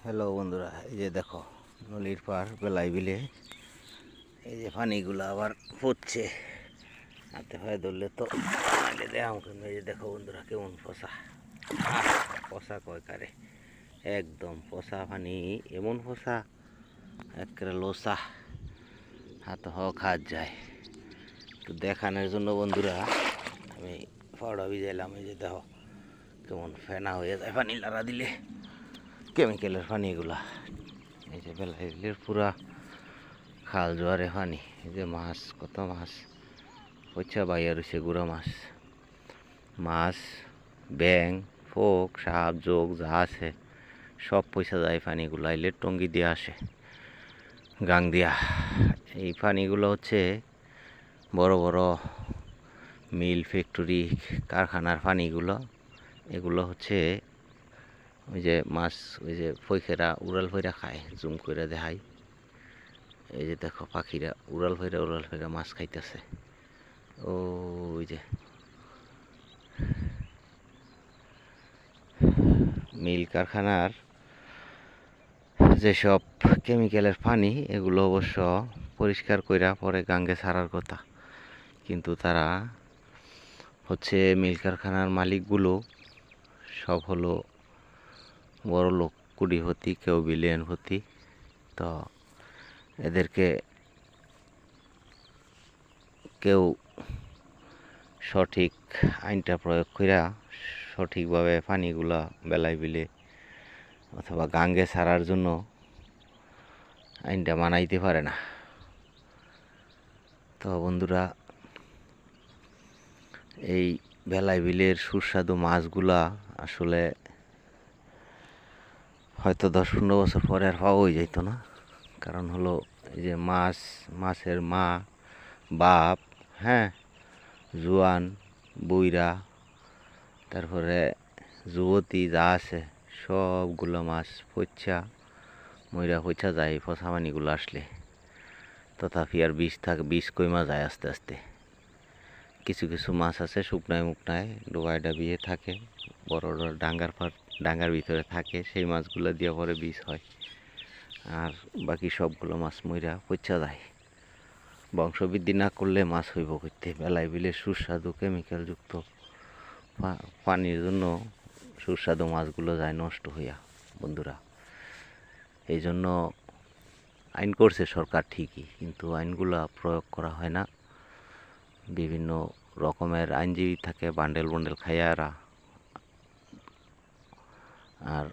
Hello বন্ধুরা, এই যে দেখো নদীর পার বেলাই বিলে এই যে পানিগুলো আবার পড়ছে। হাতে পায়ে ধরলে তো দেখাম, কিন্তু এই যে দেখো বন্ধুরা কেমন পচা পচা কয় কারে, একদম পচা পানি, এমন পচা একেবারে লোসা, হাত খাওয়া যায়। তো দেখানোর জন্য বন্ধুরা আমি পাউডার ভিজাইলাম। এই যে দেখো কেমন ফেনা হয়ে যায় পানি লাড়া দিলে, কেমিক্যালের পানি এগুলা। এই যে বেলাইলের পুরা খাল জোয়ারে পানি। এই যে মাছ, কত মাছ পচা বাইয়া রয়েছে, গুঁড়া মাছ, মাছ, ব্যাং, ফোক, সাপ, যোগ যা আছে সব পয়সা যায় পানিগুলো। আইলে টঙ্গি দিয়ে আসে, গাং দিয়া। এই পানিগুলো হচ্ছে বড় বড় মিল, ফ্যাক্টরি, কারখানার পানিগুলো। এগুলো হচ্ছে ওই যে মাছ, ওই যে ফইখেরা উড়াল ফইরা খায়, জুম করে দেখায়। এই যে দেখো পাখিরা উড়াল ফইরা মাছ খাইতেছে। ওই যে মিল কারখানার যেসব কেমিক্যালের পানি, এগুলো অবশ্য পরিষ্কার কইরা পরে গাঙ্গে ছাড়ার কথা, কিন্তু তারা হচ্ছে মিল কারখানার মালিকগুলো সব হলো বড় লোক, কোটিপতি, কেউ বিলিয়নপতি। তো এদেরকে কেউ সঠিক আইনটা প্রয়োগ কইরা সঠিকভাবে পানিগুলা বেলায় বিলে অথবা গাঙ্গে ছাড়ার জন্য আইনটা মানাইতে পারে না। তো বন্ধুরা, এই বেলায় বিলের সুস্বাদু মাছগুলা আসলে হয়তো 10-15 বছর পরে আর পাওয়াই যেত না। কারণ হলো এই যে মাছ, মাছের মা, বাপ, হ্যাঁ, জোয়ান, বুইরা, তারপরে যুবতী যা আছে সবগুলো মাছ পচা মইরা পচা যায় পচা পানিগুলো আসলে। তথাপি আর বিষ কইমা যায় আস্তে আস্তে। কিছু কিছু মাছ আছে শুকনায় মুকনায় ডোবায় ডাবিয়ে থাকে, বড় বড় ডাঙ্গার ভিতরে থাকে, সেই মাছগুলো দিয়ে পরে বিষ হয়। আর বাকি সবগুলো মাছ মইরা পচা যায়। বংশবৃদ্ধি না করলে মাছ হইব করতে। বেলায় বিলে সুস্বাদু কেমিক্যালযুক্ত পানির জন্য সুস্বাদু মাছগুলো যায় নষ্ট হইয়া বন্ধুরা। এই জন্য আইন করছে সরকার ঠিকই, কিন্তু আইনগুলা প্রয়োগ করা হয় না। বিভিন্ন রকমের আইনজীবী থাকে, বান্ডেল বান্ডেল খাইয়ারা। আর